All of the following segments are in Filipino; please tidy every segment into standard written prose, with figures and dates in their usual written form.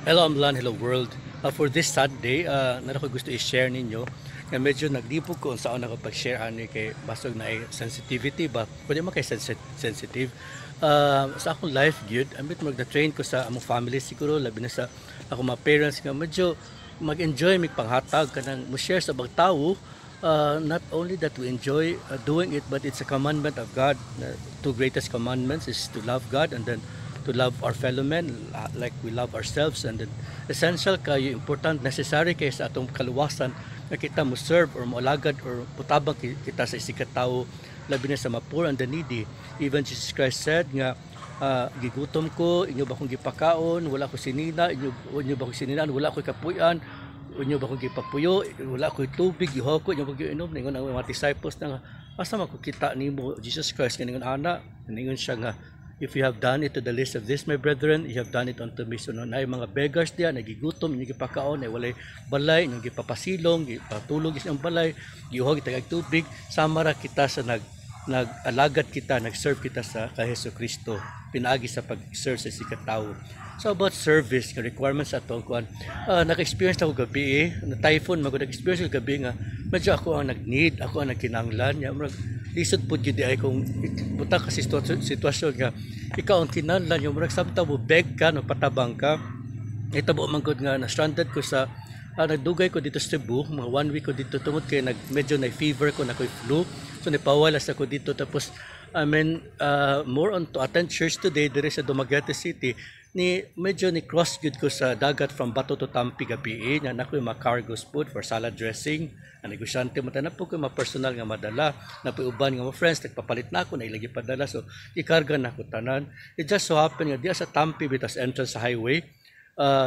Hello Amlan, hello world. For this Sunday, nara ko gusto i-share ninyo nga medyo naglibog ko saan ako pag-share ani kay basog na ay sensitivity ba pwede man kay sensitive sa akong life gyud ambit magda-train ko sa among family siguro labi na sa ako mga parents nga medyo mag-enjoy mig panghatag kanang mo share sa bang tawo. Not only that we enjoy doing it, but it's a commandment of God. Two greatest commandments is to love God and then to love our fellow men like we love ourselves, and then essential kayo important necessary kay sa atong kaluwasan na kita mo serve or moalagad or putabang kita sa isikat tao labi na sa mapur and the needy. Even Jesus Christ said nga gigutom ko, inyo ba kong gipakaon, wala ko sinina, inyo ba kong sininaan, wala ko kapuyan, inyo ba kong gipapuyo, wala ko tubig, ihaw ko, inyo ba kong inom, ningon ang mga disciples na nga, asa makukita nimo Jesus Christ, ningon ana, ningon siya nga, if you have done it to the least of this, my brethren, you have done it unto me. So na mga beggars diya, nagigutom, inyong gipakaon, ay walay balay, inyong gipapasilong, gipatulog isang balay, giuhog, itagag tubig, samara kita sa nag-alagad kita, nag-serve kita sa kay Hesus Kristo, pinaagi sa pag-serve sa sikat tao. So about service, yung requirements sa ito, naka-experience ako gabi na typhoon, nag-experience ako gabi nga, medyo ako ang nag-need, ako ang nagkinanglan, lisod po gid ay kung buta ka sitwasyon nga ikaw ang kinahanglan yung murag samtang mo beg ka no patabang ka itabo man gud nga na stranded ko sa nagdugay ko dito sa Cebu mga 1 week ko dito tungod kay medyo na fever ko na ko'y flu, so nipawalas ako dito tapos more on to attend church today dire sa Dumaguete City ni medyo ni cross good ko sa dagat from Bato to Tampi gabi na nakoy mga cargos food for salad dressing ang negosyante mo tanan po ko mga personal nga madala na po uban nga mga friends nagpapalit na ako na ilagi padala so ikarga na ko tanan. It just so happen nga diya sa Tampi bitas entrance sa highway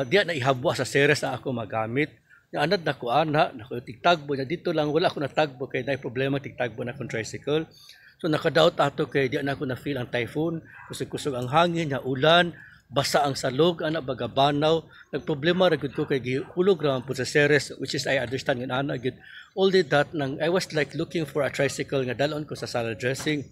diya na ihabwa sa series na ako magamit nga anad na ko nako tigtagbo na dito lang wala ako natagbo kay nay problema tigtagbo na kong tricycle. So nakadaot ato kay diya na ako na feel ang typhoon kusog-kusog ang hangin nga ulan basa ang salog ana bagabanaw nagproblema ra gud ko kay hulog ra po sa series which is I understand nga ana gud all that nang I was like looking for a tricycle nga dalon ko sa salad dressing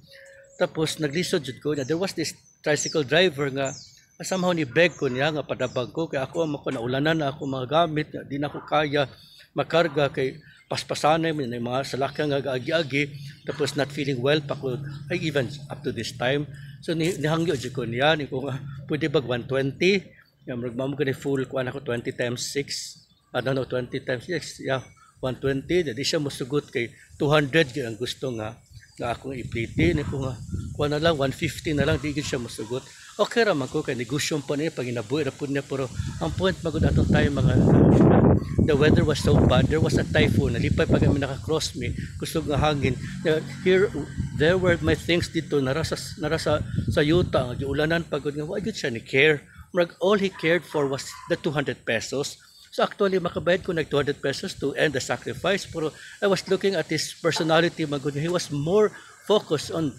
tapos naglisod jud ko na there was this tricycle driver nga somehow ni beg ko niya nga padabag ko kay ako mako naulanan na ako mga gamit di na ko kaya makarga kay paspasanay mo yung mga salakyan nga agi-agi tapos not feeling well pa ko ay even up to this time so nihangyo jud ko niya ni ko nga pwede bag 120 nga magmamo gani full ko ana ko 20 times 6 I don't know 20 times 6 yeah 120 di siya mosugot kay 200 gyud ang gusto nga akong ipliti ni ko nga kuha na lang 150 na lang di gyud siya mosugot okay ra man ko kay negosyo pa niya pag inabuhi ra pud niya pero ang point magud atong tayo mga the weather was so bad. There was a typhoon. Nalipay pag kami naka-cross me. Kusog nga hangin. Here, there were my things dito. Narasa sa yuta. Giulanan pagod nga. Why siya ni care? All he cared for was the 200 pesos. So actually, makabayad ko nag 200 pesos to end the sacrifice. Pero I was looking at his personality. Magod. He was more focused on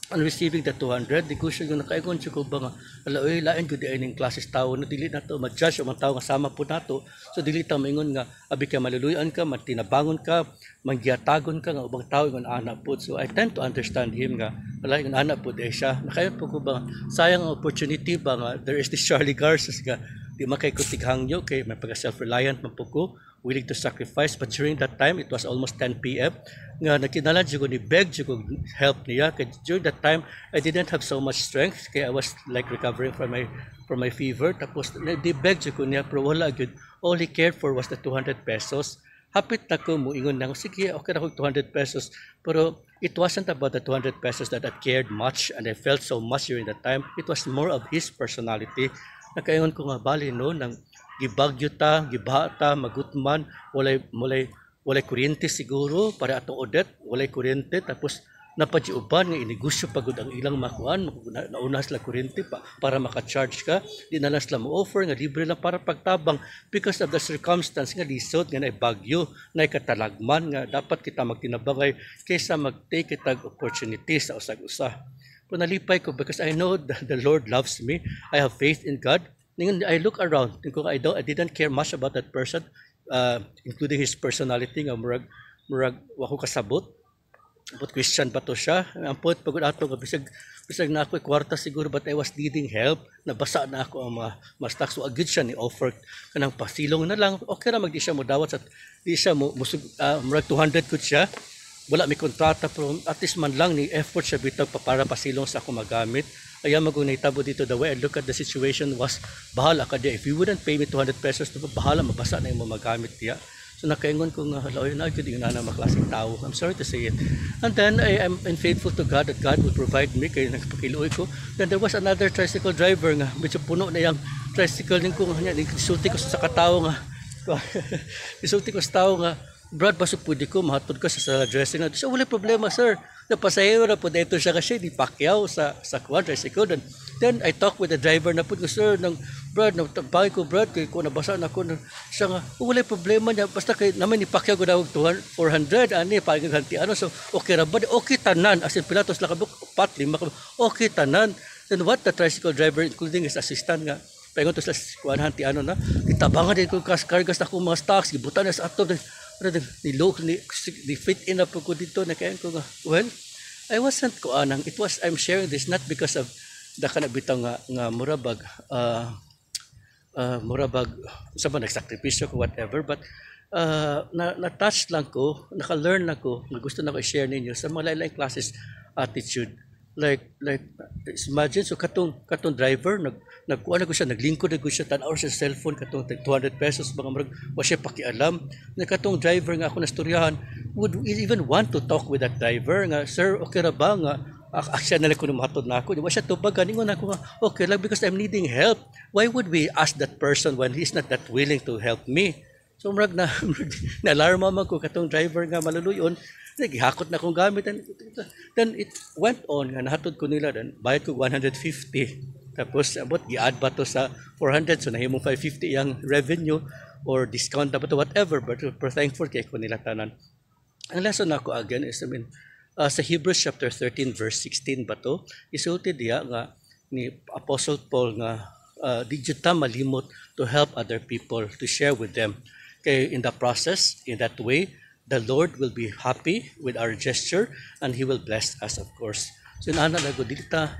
receiving the 200 di ko siya yung nakaingon siya ko ba nga alaoy lain ko di ay ning klases tao na dili na to ma-judge o mga tao nga sama po nato so dili ta maingon nga abi ka maluluyan ka matinabangon ka manggiyatagon ka nga ubang tao ingon ana po so I tend to understand him nga wala ingon ana po di siya nakayon po ko ba sayang ang opportunity ba nga there is this Charlie Garces nga di makay ko tighangyo kay may pagka self-reliant man po ko willing to sacrifice but during that time it was almost 10 p.m. nga nakinalan jud ko ni beg jud ko help niya kay during that time I didn't have so much strength kay I was like recovering from my fever tapos di beg jud ko niya pero wala gyud all he cared for was the 200 pesos hapit na ko moingon nang sige okay ra ko 200 pesos pero it wasn't about the 200 pesos that I cared much and I felt so much during that time it was more of his personality nakaingon ko nga bali no nang gibagyo ta, gibata, magutman, walay kuryente siguro para atong audit, walay kuryente tapos napadjiuban nga inegosyo pagud ang ilang makuan, nauna sila kuryente pa para maka-charge ka, di na lang sila mo offer nga libre lang para pagtabang because of the circumstance nga lisod nga nay bagyo, nay katalagman nga dapat kita magtinabangay kaysa mag-take itag opportunity sa usag-usa. Pero nalipay ko because I know that the Lord loves me. I have faith in God. I look around, I didn't care much about that person, including his personality nga murag wako kasabot. but Christian ba to siya? Ang point pagod ato nga bisag na ako kwarta siguro but I was needing help. Nabasa na ako ang mga stocks. So agad siya ni offer kanang pasilong na lang. Okay ra magdi siya mo dawat sa di siya mo murag 200 gud siya. Wala may kontrata pero at least man lang ni effort siya bitag para pasilong sa ako magamit. Ayaw magunitabo dito. The way I look at the situation was bahala ka di. If you wouldn't pay me 200 pesos, bahala mabasa na yung magamit diya. So nakaingon ko nga, hello, yun agad yung na maklaseng tao. I'm sorry to say it. And then I am faithful to God that God would provide me. Kaya nagpakiluoy ko. Then there was another tricycle driver nga. Medyo puno na yung tricycle din ko. Isulti ko sa katao nga. Isulti ko sa tao nga. Brad, baso pwede ko, mahatod ka sa sala dressing na. So, wala problema, sir. Napasahero na po dito siya kasi di Pacquiao sa tricycle. Then I talked with the driver na po ko, sir, ng Brad, nagtabay ko, Brad, kaya ko nabasa na ko. Siya nga, wala problema niya. Basta kay naman ni Pacquiao ko daw 400, ani, pagkaganti, ano. So, okay ra ba? Okay tanan. As in, Pilatos lakabok, 4, 5, okay tanan. Then what the tricycle driver, including his assistant nga, paingon to sila kuan hanti ano na itabangan din ko kargas na ko mga stocks gibutan na sa ato ni fit in up ko dito na kaya ko nga well I wasn't ko anang it was I'm sharing this not because of the kana bitaw nga murabag sa ba nagsakripisyo ko whatever but na-touch lang ko naka-learn lang ko nga gusto na ko i-share ninyo sa mga lain-lain classes attitude like imagine so katong driver nagkuha na ko siya naglingkod na ko siya tan-aw sa cellphone katong 200 pesos mga marag wa siya pakialam na katong driver nga ako nastoryahan would even want to talk with that driver nga sir okay ra ba nga aksya na lang ko mahatod na ako wa siya tubagan ingon ako nga okay lang because I'm needing help why would we ask that person when he's not that willing to help me so marag na alarma man ko katong driver nga maluluyon gihakot na akong gamit then it went on nga nahatod ko nila then bayad ko 150 tapos abot gi-add ba to sa 400 so nahimong 550 yung revenue or discount na ba to whatever but for thankful kay ko nila tanan ang lesson ako again is I mean sa Hebrews chapter 13 verse 16 ba to isulti diya nga ni Apostle Paul nga di jud ta malimot to help other people to share with them kay in the process in that way the Lord will be happy with our gesture and He will bless us of course. So inaana lago dita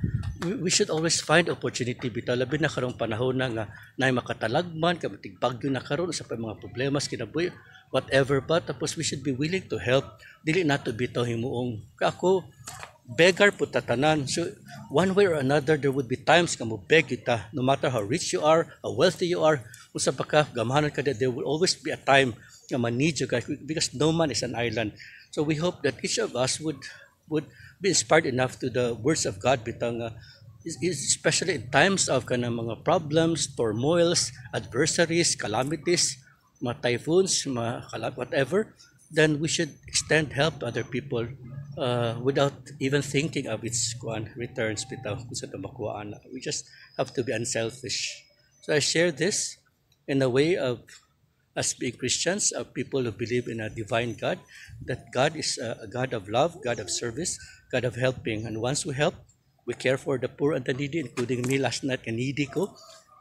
we should always find opportunity bitaw labi na karong panahon na nga nay makatalagman ka tigbagyo na karon sa mga problema sa kinabuhi whatever but tapos we should be willing to help dili nato bitaw himuong ako beggar po tatanan so one way or another there would be times nga mo beg kita no matter how rich you are how wealthy you are usa pa ka gamahanan ka there will always be a time nga man-need you guys because no man is an island so we hope that each of us would be inspired enough to the words of God bitang especially in times of kanang mga problems turmoils adversaries calamities mga typhoons mga whatever then we should extend help to other people without even thinking of its returns bitaw kung sa makuhaan we just have to be unselfish so I share this in a way of as being Christians, people who believe in a divine God, that God is a God of love, God of service, God of helping. And once we help, we care for the poor and the needy, including me last night, needy ko.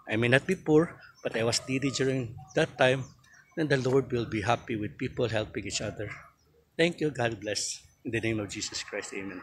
I may not be poor, but I was needy during that time. Then the Lord will be happy with people helping each other. Thank you. God bless. In the name of Jesus Christ, amen.